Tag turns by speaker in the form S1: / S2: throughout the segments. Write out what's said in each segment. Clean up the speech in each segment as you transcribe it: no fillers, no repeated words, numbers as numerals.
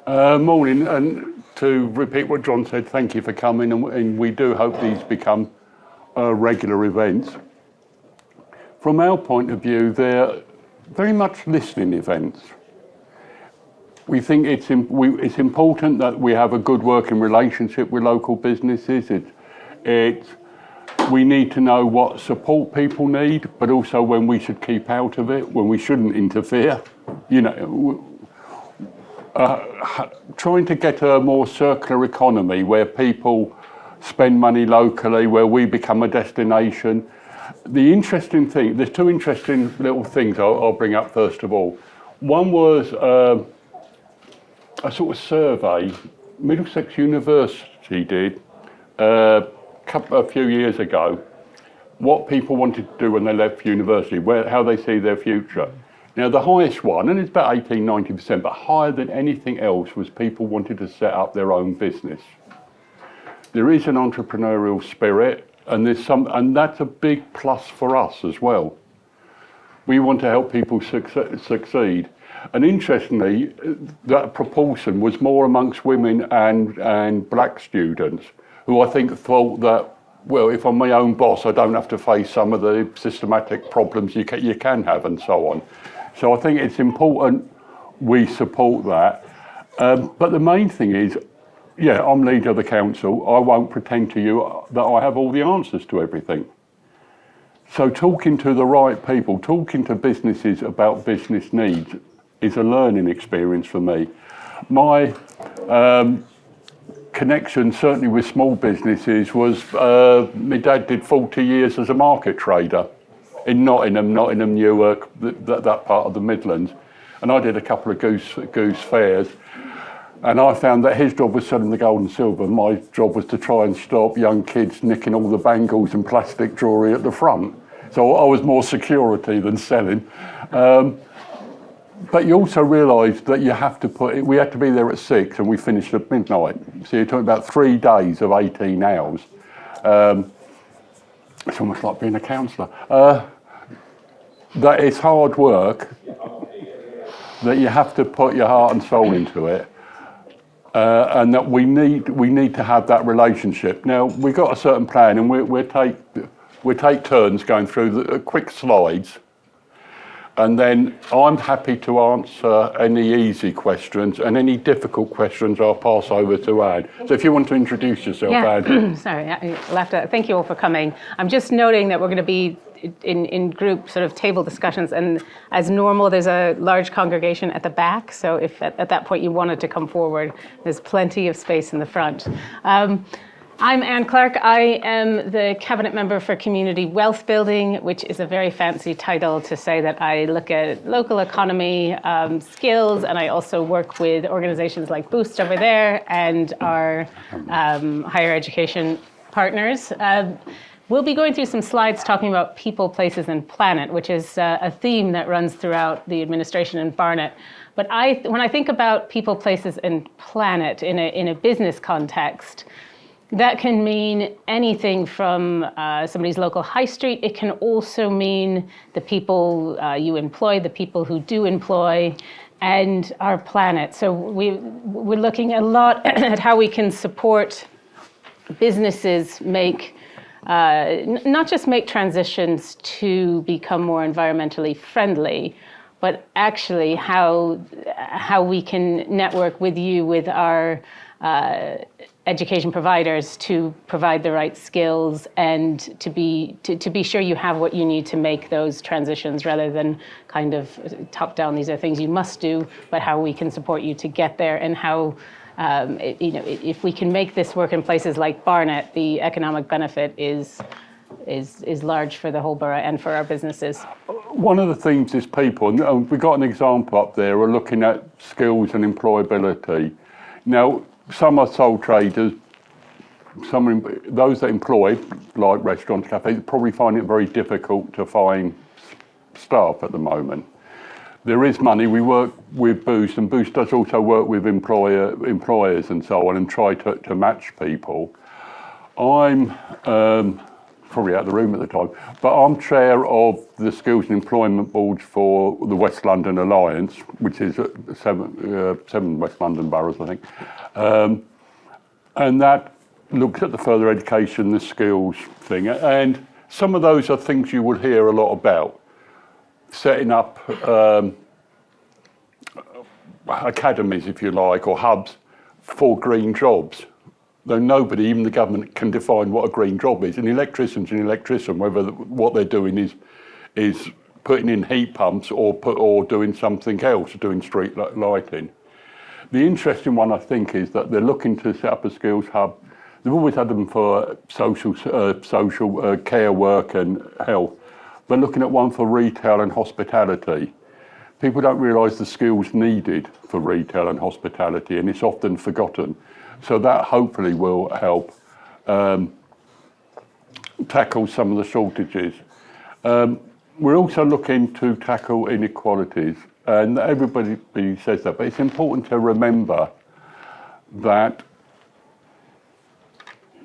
S1: Morning, and to repeat what John said, thank you for coming, and we do hope these become regular events. From our point of view, they're very much listening events. We think it's important that we have a good working relationship with local businesses. We need to know what support people need, but also when we should keep out of it, when we shouldn't interfere. You know, trying to get a more circular economy where people spend money locally, where we become a destination. The interesting thing, there's two interesting little things I'll bring up first of all. One was a sort of survey Middlesex University did a few years ago, what people wanted to do when they left university, how they see their future. Now the highest one, and it's about 18-19%, but higher than anything else, was people wanted to set up their own business. There is an entrepreneurial spirit, and that's a big plus for us as well. We want to help people succeed. And interestingly, that proportion was more amongst women and black students, who I think thought that, well, if I'm my own boss, I don't have to face some of the systematic problems you can have and so on. So I think it's important we support that. But the main thing is, yeah, I'm leader of the council. I won't pretend to you that I have all the answers to everything. So talking to the right people, talking to businesses about business needs is a learning experience for me. My connection, certainly with small businesses, was my dad did 40 years as a market trader in Nottingham, Newark, that part of the Midlands. And I did a couple of goose fairs. And I found that his job was selling the gold and silver. My job was to try and stop young kids nicking all the bangles and plastic jewellery at the front. So I was more security than selling. But you also realise that we had to be there at 6 and we finished at midnight. So you're talking about 3 days of 18 hours. It's almost like being a counsellor. That it's hard work, that you have to put your heart and soul into it. And that we need to have that relationship. Now, we've got a certain plan, and we take turns going through the quick slides, and then I'm happy to answer any easy questions, and any difficult questions I'll pass over to Anne. So if you want to introduce yourself, Anne.
S2: Sorry, thank you all for coming. I'm just noting that we're going to be in group sort of table discussions, and as normal there's a large congregation at the back, so if at that point you wanted to come forward, there's plenty of space in the front. I'm Anne Clarke. I am the Cabinet Member for Community Wealth Building, which is a very fancy title to say that I look at local economy skills, and I also work with organisations like Boost over there and our higher education partners. We'll be going through some slides talking about people, places, and planet, which is a theme that runs throughout the administration in Barnet. But when I think about people, places, and planet in a business context, that can mean anything from somebody's local high street. It can also mean the people you employ, the people who do employ, and our planet. So we're looking a lot at how we can support businesses not just make transitions to become more environmentally friendly, but actually how we can network with our education providers to provide the right skills and to be sure you have what you need to make those transitions, rather than kind of top down, these are things you must do, but how we can support you to get there, and how if we can make this work in places like Barnet, the economic benefit is large for the whole borough and for our businesses.
S1: One of the themes is people, and we've got an example up there. We're looking at skills and employability. Now, some are sole traders. Those that employ, like restaurants, cafes, probably find it very difficult to find staff at the moment. There is money. We work with Boost, and Boost does also work with employers and so on, and try to match people. I'm probably out of the room at the time, but I'm chair of the Skills and Employment Boards for the West London Alliance, which is seven West London boroughs, I think. And that looks at the further education, the skills thing. And some of those are things you will hear a lot about. Setting up academies, if you like, or hubs for green jobs. Though nobody, even the government, can define what a green job is. An electrician's an electrician, whether what they're doing is putting in heat pumps or doing something else, doing street lighting. The interesting one, I think, is that they're looking to set up a skills hub. They've always had them for social care work and health. They're looking at one for retail and hospitality. People don't realise the skills needed for retail and hospitality, and it's often forgotten. So that hopefully will help tackle some of the shortages. We're also looking to tackle inequalities, and everybody says that, but it's important to remember that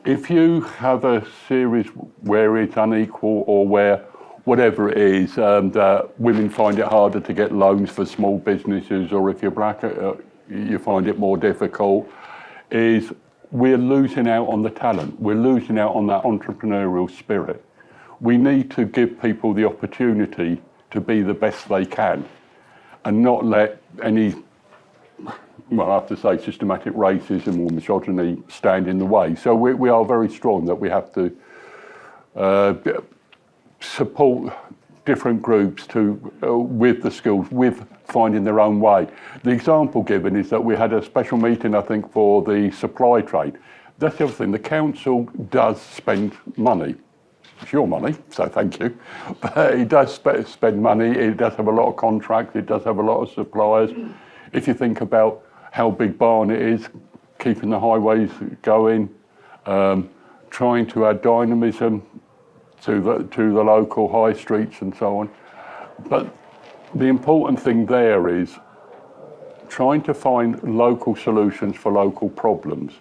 S1: if you have a series where it's unequal or where whatever it is, that women find it harder to get loans for small businesses, or if you're black, you find it more difficult, is we're losing out on the talent. We're losing out on that entrepreneurial spirit. We need to give people the opportunity to be the best they can and not let any, well, I have to say, systematic racism or misogyny stand in the way. So we are very strong that we have to support different groups with the skills, with finding their own way. The example given is that we had a special meeting, I think, for the supply train. That's the other thing. The council does spend money. It's your money, so thank you. But it does spend money. It does have a lot of contracts. It does have a lot of suppliers. If you think about how big Barnet is, keeping the highways going, trying to add dynamism to the local high streets and so on. But the important thing there is trying to find local solutions for local problems,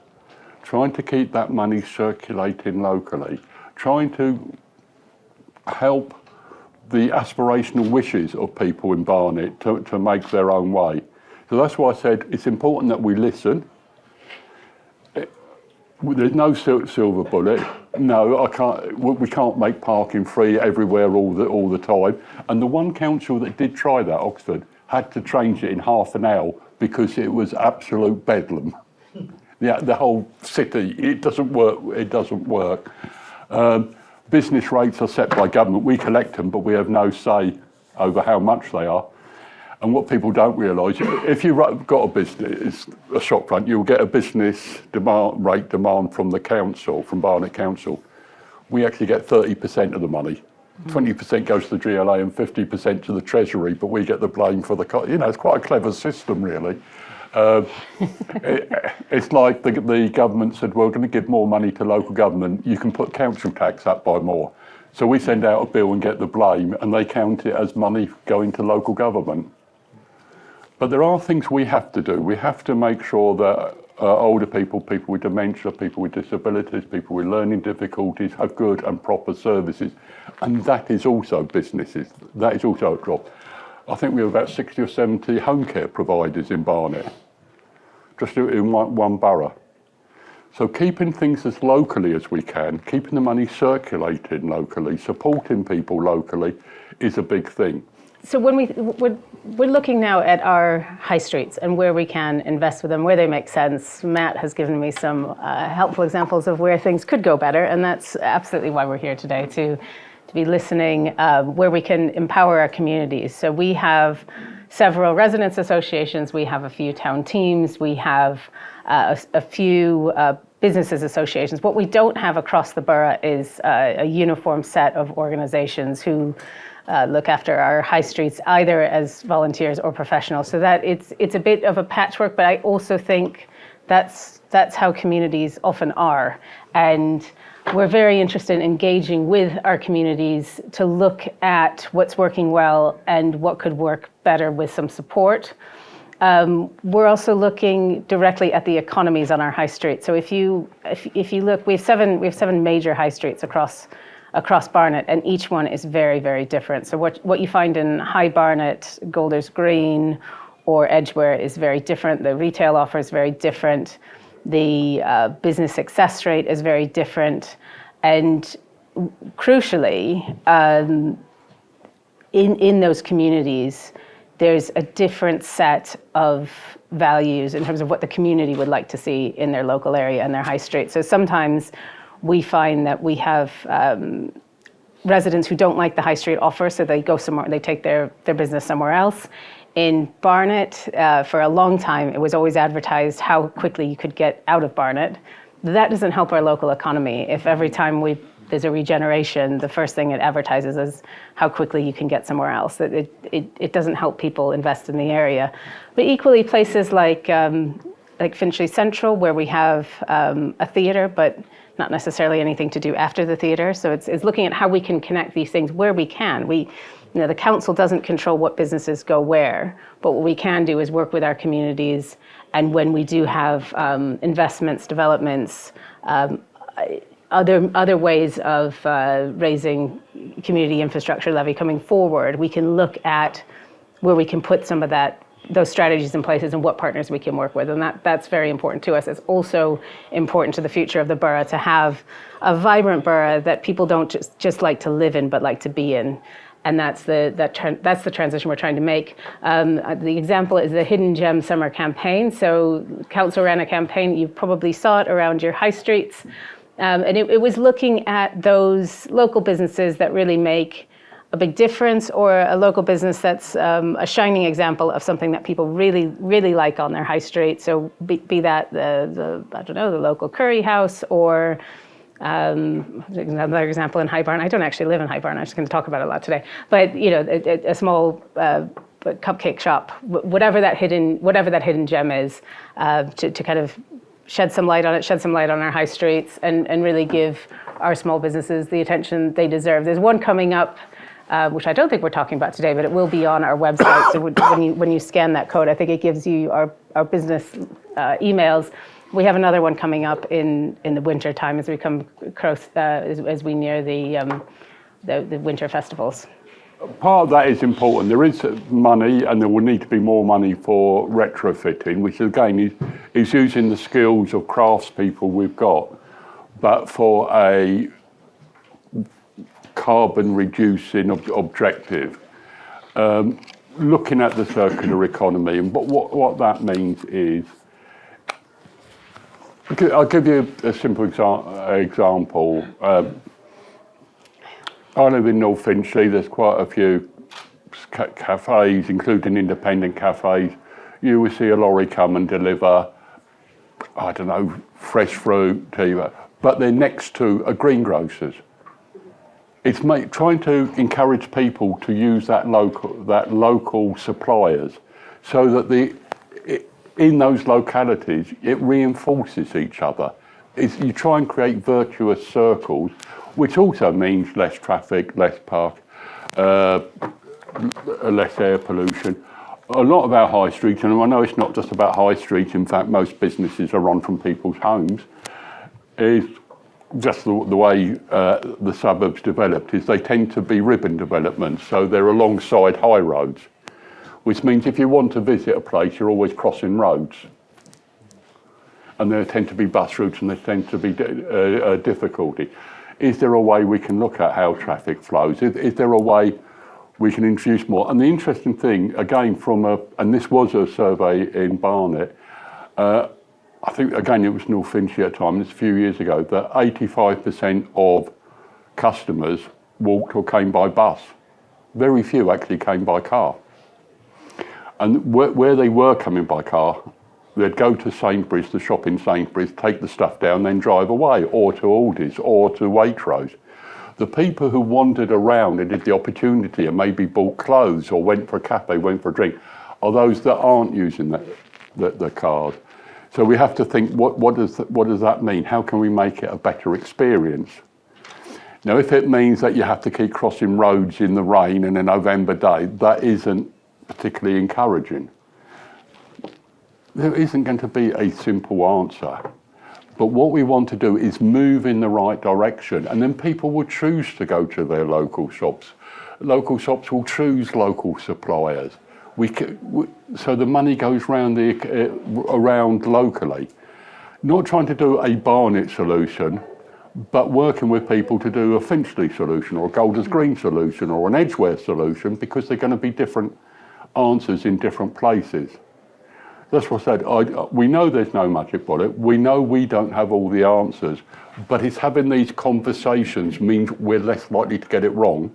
S1: trying to keep that money circulating locally, trying to help the aspirational wishes of people in Barnet to make their own way. So that's why I said it's important that we listen. There's no silver bullet. No, we can't make parking free everywhere all the time. And the one council that did try that, Oxford, had to change it in half an hour because it was absolute bedlam. The whole city, it doesn't work. It doesn't work. Business rates are set by government. We collect them, but we have no say over how much they are. And what people don't realise, if you've got a business, a shop front, you'll get a business rate demand from the council, from Barnet Council. We actually get 30% of the money. 20% goes to the GLA and 50% to the Treasury, but we get the blame for the cost. You know, it's quite a clever system, really. It's like the government said, well, we're going to give more money to local government. You can put council tax up by more. So we send out a bill and get the blame, and they count it as money going to local government. But there are things we have to do. We have to make sure that older people, people with dementia, people with disabilities, people with learning difficulties have good and proper services. And that is also businesses. That is also a job. I think we have about 60 or 70 home care providers in Barnet, just in one borough. So keeping things as locally as we can, keeping the money circulating locally, supporting people locally is a big thing.
S2: So when we're looking now at our high streets and where we can invest with them, where they make sense. Matt has given me some helpful examples of where things could go better, and that's absolutely why we're here today, to be listening where we can empower our communities. So we have several residents associations, we have a few town teams, we have a few businesses associations. What we don't have across the borough is a uniform set of organizations who look after our high streets, either as volunteers or professionals. So that it's a bit of a patchwork, but I also think that's how communities often are. And we're very interested in engaging with our communities to look at what's working well and what could work better with some support. We're also looking directly at the economies on our high streets. So if you look, we have seven major high streets across across Barnet, and each one is very, very different. So what you find in High Barnet, Golders Green, or Edgware is very different. The retail offer is very different. The business success rate is very different. And crucially, in those communities, there's a different set of values in terms of what the community would like to see in their local area and their high street. So sometimes we find that we have residents who don't like the high street offer, so they go somewhere, they take their business somewhere else. In Barnet, for a long time, it was always advertised how quickly you could get out of Barnet. That doesn't help our local economy. If every time there's a regeneration, the first thing it advertises is how quickly you can get somewhere else. It doesn't help people invest in the area. But equally, places like Finchley Central, where we have a theatre, but not necessarily anything to do after the theatre. So it's looking at how we can connect these things where we can. The council doesn't control what businesses go where, but what we can do is work with our communities. And when we do have investments, developments, other ways of raising community infrastructure levy coming forward, we can look at where we can put some of those strategies in places and what partners we can work with. And that's very important to us. It's also important to the future of the borough to have a vibrant borough that people don't just like to live in, but like to be in. And that's the transition we're trying to make. The example is the Hidden Gem Summer Campaign. So council ran a campaign, you probably saw it around your high streets. And it was looking at those local businesses that really make a big difference, or a local business that's a shining example of something that people really, really like on their high street. So be that the local curry house, or another example in High Barnet. I don't actually live in High Barnet. I'm just going to talk about it a lot today. But a small cupcake shop, whatever that hidden gem is, to kind of shed some light on our high streets, and really give our small businesses the attention they deserve. There's one coming up, which I don't think we're talking about today, but it will be on our website. So when you scan that code, I think it gives you our business emails. We have another one coming up in the winter time as we come close, as we near the winter festivals.
S1: Part of that is important. There is money, and there will need to be more money for retrofitting, which again is using the skills of craftspeople we've got, but for a carbon reducing objective. Looking at the circular economy, and what that means is, I'll give you a simple example. I live in North Finchley. There's quite a few cafes, including independent cafes. You will see a lorry come and deliver, I don't know, fresh fruit, tea, but they're next to a greengrocer's. It's trying to encourage people to use that local suppliers, so that in those localities it reinforces each other. You try and create virtuous circles, which also means less traffic, less park, less air pollution. A lot of our high streets, and I know it's not just about high streets, in fact most businesses are run from people's homes, is just the way the suburbs developed, is they tend to be ribbon developments, so they're alongside high roads, which means if you want to visit a place, you're always crossing roads. And there tend to be bus routes, and there tend to be difficulty. Is there a way we can look at how traffic flows? Is there a way we can introduce more? And the interesting thing, again, and this was a survey in Barnet, I think, again, it was North Finchley at the time, this a few years ago, that 85% of customers walked or came by bus. Very few actually came by car. And where they were coming by car, they'd go to Sainsbury's, the shop in Sainsbury's, take the stuff down, then drive away, or to Aldi's, or to Waitrose. The people who wandered around and did the opportunity and maybe bought clothes or went for a cafe, went for a drink, are those that aren't using the cars. So we have to think, what does that mean? How can we make it a better experience? Now, if it means that you have to keep crossing roads in the rain in a November day, that isn't particularly encouraging. There isn't going to be a simple answer, But what we want to do is move in the right direction, and then people will choose to go to their local shops. Local shops will choose local suppliers. So the money goes around locally. Not trying to do a Barnet solution, but working with people to do a Finchley solution or a Golders Green solution or an Edgware solution, because they're going to be different answers in different places. That's what I said. We know there's no magic bullet. We know we don't have all the answers, but it's having these conversations means we're less likely to get it wrong,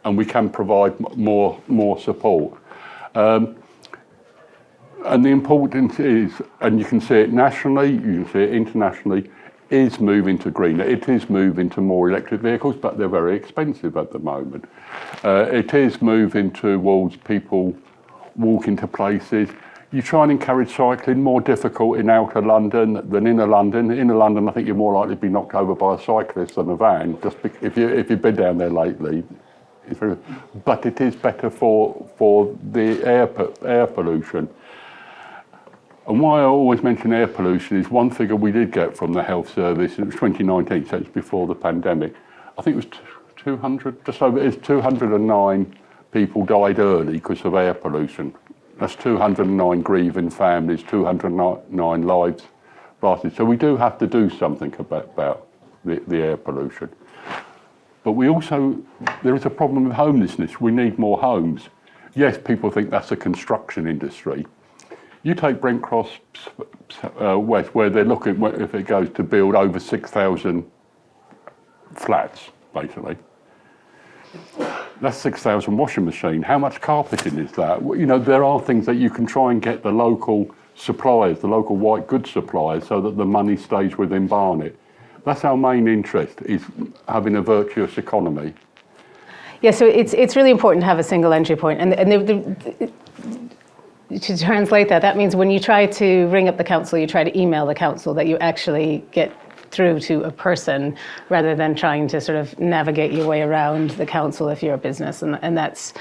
S1: and we can provide more support. And the importance is, and you can see it nationally, you can see it internationally, is moving to greener. It is moving to more electric vehicles, but they're very expensive at the moment. It is moving towards people walking to places. You try and encourage cycling, more difficult in outer London than inner London. Inner London, I think you're more likely to be knocked over by a cyclist than a van, just if you've been down there lately. But it is better for the air pollution. And why I always mention air pollution is one figure we did get from the health service, it was 2019, so it's before the pandemic. I think it was 200, just over, it's 209 people died early because of air pollution. That's 209 grieving families, 209 lives lasted. So we do have to do something about the air pollution. But there is a problem with homelessness. We need more homes. Yes, people think that's a construction industry. You take Brent Cross West, where they're looking, if it goes to build over 6,000 flats, basically. That's 6,000 washing machines. How much carpeting is that? You know, there are things that you can try and get the local suppliers, the local white goods suppliers, so that the money stays within Barnet. That's our main interest, is having a virtuous economy.
S2: Yeah, so it's really important to have a single entry point. And to translate that means when you try to ring up the council, you try to email the council, that you actually get through to a person rather than trying to sort of navigate your way around the council if you're a business. And that's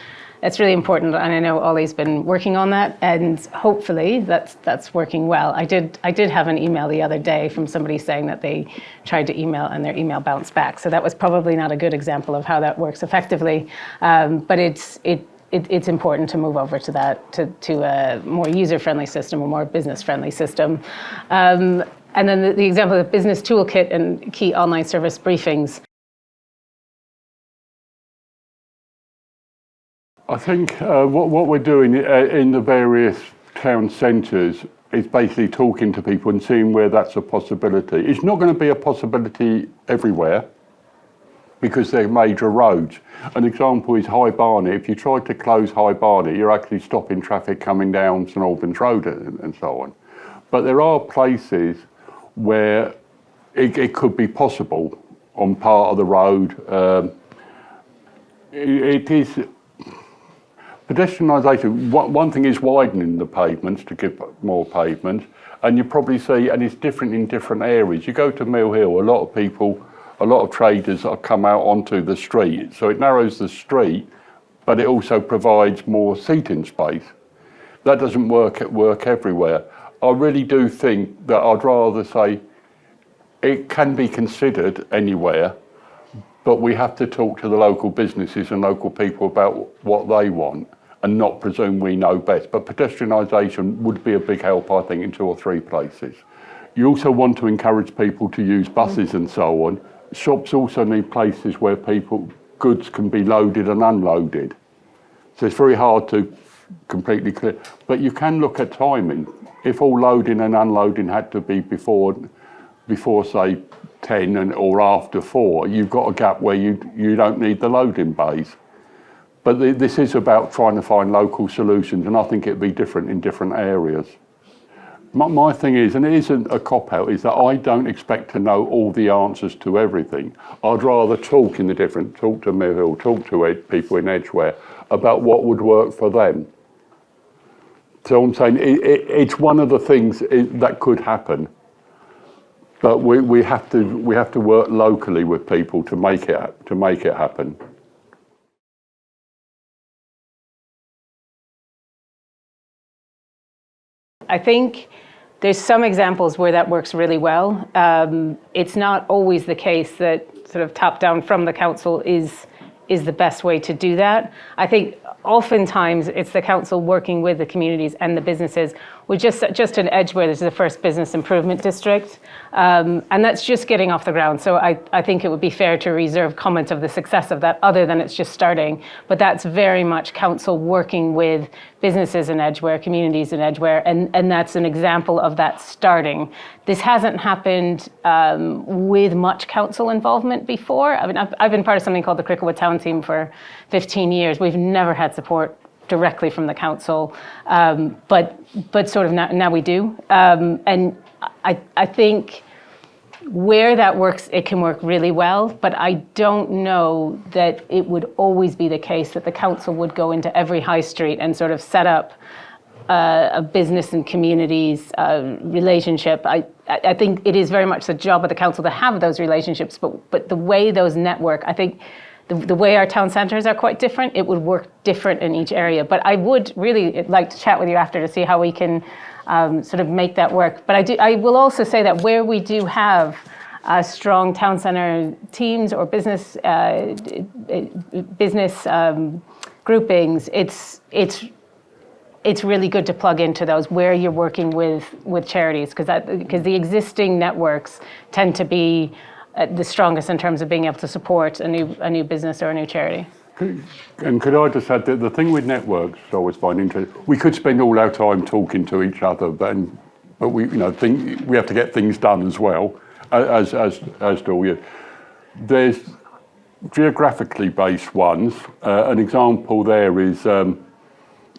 S2: really important. And I know Ollie's been working on that, and hopefully that's working well. I did have an email the other day from somebody saying that they tried to email and their email bounced back. So that was probably not a good example of how that works effectively. But it's important to move over to that, to a more user-friendly system, a more business-friendly system. And then the example of business toolkit and key online service briefings.
S1: I think what we're doing in the various town centres is basically talking to people and seeing where that's a possibility. It's not going to be a possibility everywhere, because they're major roads. An example is High Barnet. If you try to close High Barnet, you're actually stopping traffic coming down St Albans Road and so on. But there are places where it could be possible on part of the road. It is pedestrianisation. One thing is widening the pavements to give more pavement, and you probably see, and it's different in different areas. You go to Mill Hill, a lot of traders come out onto the street, so it narrows the street, but it also provides more seating space. That doesn't work everywhere. I really do think that I'd rather say it can be considered anywhere, but we have to talk to the local businesses and local people about what they want and not presume we know best. But pedestrianisation would be a big help, I think, in 2 or 3 places. You also want to encourage people to use buses and so on. Shops also need places where goods can be loaded and unloaded. So it's very hard to completely clear. But you can look at timing. If all loading and unloading had to be before say 10 or after 4, you've got a gap where you don't need the loading bays. But this is about trying to find local solutions, and I think it'd be different in different areas. My thing is, and it isn't a cop-out, is that I don't expect to know all the answers to everything. I'd rather talk to Mill Hill, talk to people in Edgware about what would work for them. So I'm saying it's one of the things that could happen, but we have to work locally with people to make it happen.
S2: I think there's some examples where that works really well. It's not always the case that sort of top down from the council is the best way to do that. I think oftentimes it's the council working with the communities and the businesses. We're just in Edgware, this is the first business improvement district, and that's just getting off the ground. So I think it would be fair to reserve comment of the success of that other than it's just starting. But that's very much council working with businesses in Edgware, communities in Edgware, and that's an example of that starting. This hasn't happened with much council involvement before. I mean, I've been part of something called the Cricklewood Town Team for 15 years. We've never had support directly from the council, but sort of now we do. And I think where that works, it can work really well, but I don't know that it would always be the case that the council would go into every high street and sort of set up a business and communities relationship. I think it is very much the job of the council to have those relationships, but the way those network, I think the way our town centres are quite different, it would work different in each area. But I would really like to chat with you after to see how we can sort of make that work. But I will also say that where we do have strong town centre teams or business groupings, it's really good to plug into those where you're working with charities, because the existing networks tend to be the strongest in terms of being able to support a new business or a new charity.
S1: And could I just add that the thing with networks, I always find interesting. We could spend all our time talking to each other, but we we have to get things done as well, as do you. There's geographically based ones. An example there is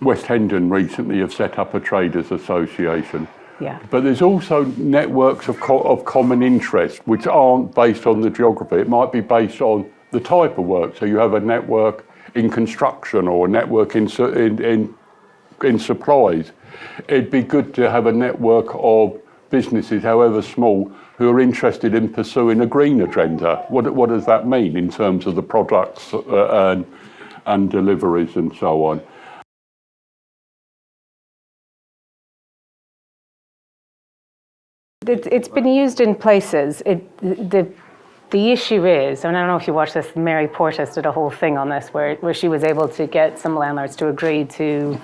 S1: West Hendon recently have set up a traders association.
S2: Yeah.
S1: But there's also networks of common interest which aren't based on the geography. It might be based on the type of work. So you have a network in construction or a network in supplies. It'd be good to have a network of businesses, however small, who are interested in pursuing a green agenda. What does that mean in terms of the products and deliveries and so on?
S2: It's been used in places. The issue is, and I don't know if you watched this, Mary Portas did a whole thing on this where she was able to get some landlords to agree to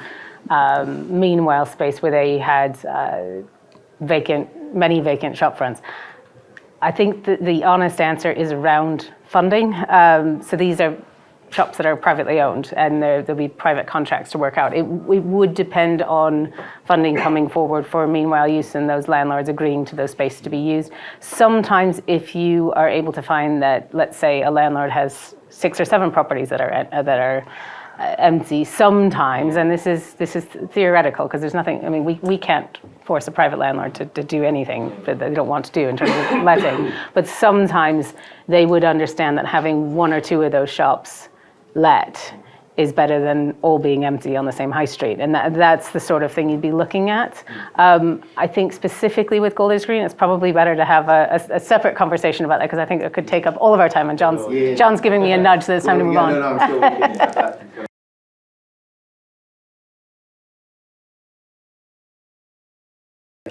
S2: meanwhile space where they had many vacant shop fronts. I think the honest answer is around funding. So these are shops that are privately owned, and there'll be private contracts to work out. It would depend on funding coming forward for meanwhile use and those landlords agreeing to those spaces to be used. Sometimes if you are able to find that, let's say a landlord has 6 or 7 properties that are empty, sometimes, and this is theoretical because there's nothing, I mean, we can't force a private landlord to do anything that they don't want to do in terms of letting, but sometimes they would understand that having 1 or 2 of those shops let is better than all being empty on the same high street, and that's the sort of thing you'd be looking at. I think specifically with Golders Green, it's probably better to have a separate conversation about that, because I think it could take up all of our time, and John's giving me a nudge that it's time to move on.
S3: No, I'm still looking at that.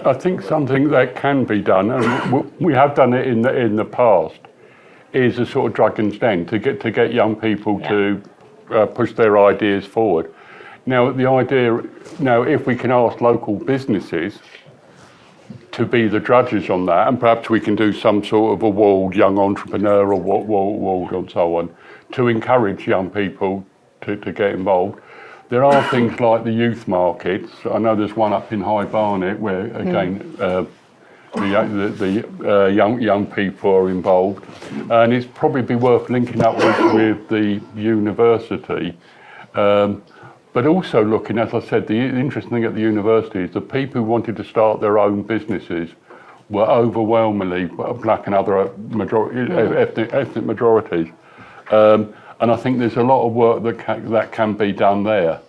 S1: I think something that can be done, and we have done it in the past, is a sort of drug and stand to get young people to push their ideas forward. Now, if we can ask local businesses to be the judges on that, and perhaps we can do some sort of award, young entrepreneur award and so on, to encourage young people to get involved. There are things like the youth markets. I know there's one up in High Barnet where, again, the young people are involved, and it's probably be worth linking up with the university, but also looking, as I said, the interesting thing at the university is the people who wanted to start their own businesses were overwhelmingly black and other ethnic majorities, and I think there's a lot of work that can be done there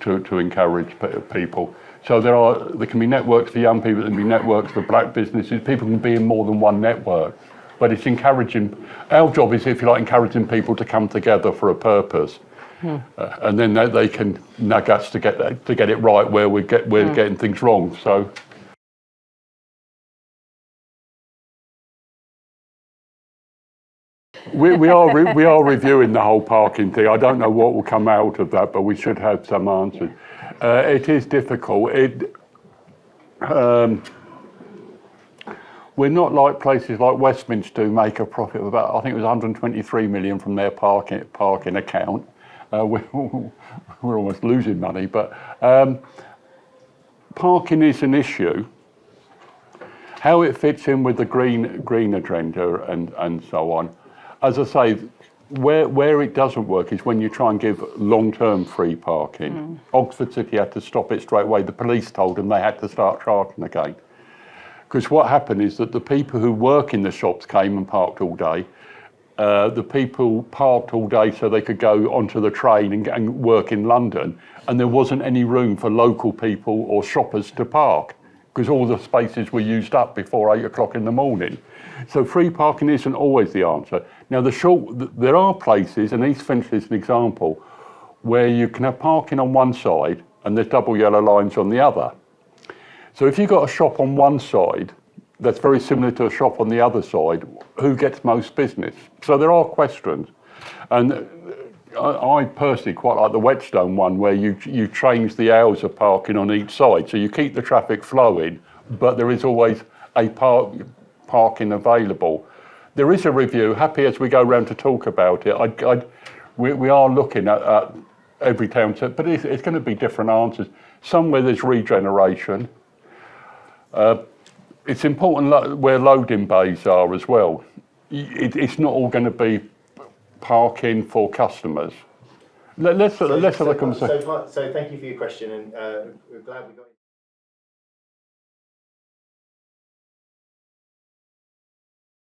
S1: to encourage people. So there can be networks for young people, there can be networks for black businesses. People can be in more than one network, but it's encouraging. Our job is, if you like, encouraging people to come together for a purpose, and then they can nudge us to get it right where we're getting things wrong. So we are reviewing the whole parking thing. I don't know what will come out of that, but we should have some answers. It is difficult. We're not like places like Westminster who make a profit of about, I think it was 123 million from their parking account. We're almost losing money, but parking is an issue. How it fits in with the green agenda and so on. As I say, where it doesn't work is when you try and give long-term free parking. Oxford City had to stop it straight away. The police told them they had to start charging again. Because what happened is that the people who work in the shops came and parked all day. The people parked all day so they could go onto the train and work in London. And there wasn't any room for local people or shoppers to park, because all the spaces were used up before 8 o'clock in the morning. So free parking isn't always the answer. Now there are places, and East Finchley is an example, where you can have parking on one side and there's double yellow lines on the other. So if you've got a shop on one side that's very similar to a shop on the other side, who gets most business? So there are questions. And I personally quite like the Whetstone one, where you change the hours of parking on each side. So you keep the traffic flowing, but there is always a parking available. There is a review, happy as we go round to talk about it. We are looking at every town, but it's going to be different answers. Somewhere there's regeneration. It's important where loading bays are as well. It's not all going to be parking for customers. Let's have a conversation.
S3: So thank you for your question, and we're glad we got